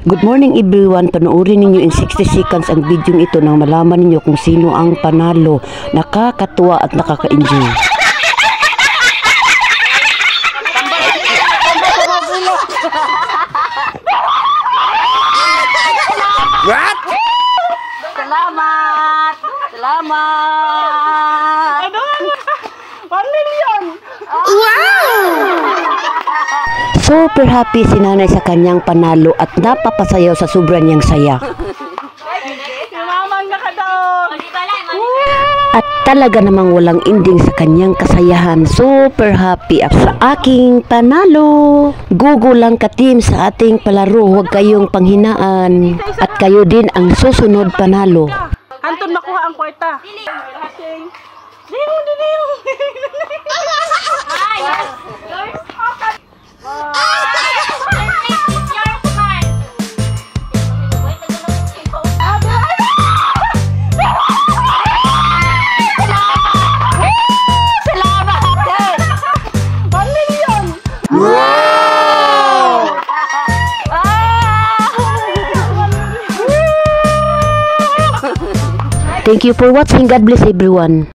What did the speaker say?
Good morning everyone, panoorin ninyo in 60 seconds ang video ito nang malaman ninyo kung sino ang panalo. Nakakatuwa at nakaka-enjoy. What? Salamat! Salamat! 1 million! Super happy si nanay sa kanyang panalo at napapasayaw sa sobra niyang saya. Mamang nakadaog! At talaga namang walang ending sa kanyang kasayahan. Super happy ako sa aking panalo. Gugo lang ka team sa ating palaro. Huwag kayong panghinaan. At kayo din ang susunod panalo. Anton makuha ang kwarta. Ding! Thank you for watching. God bless everyone.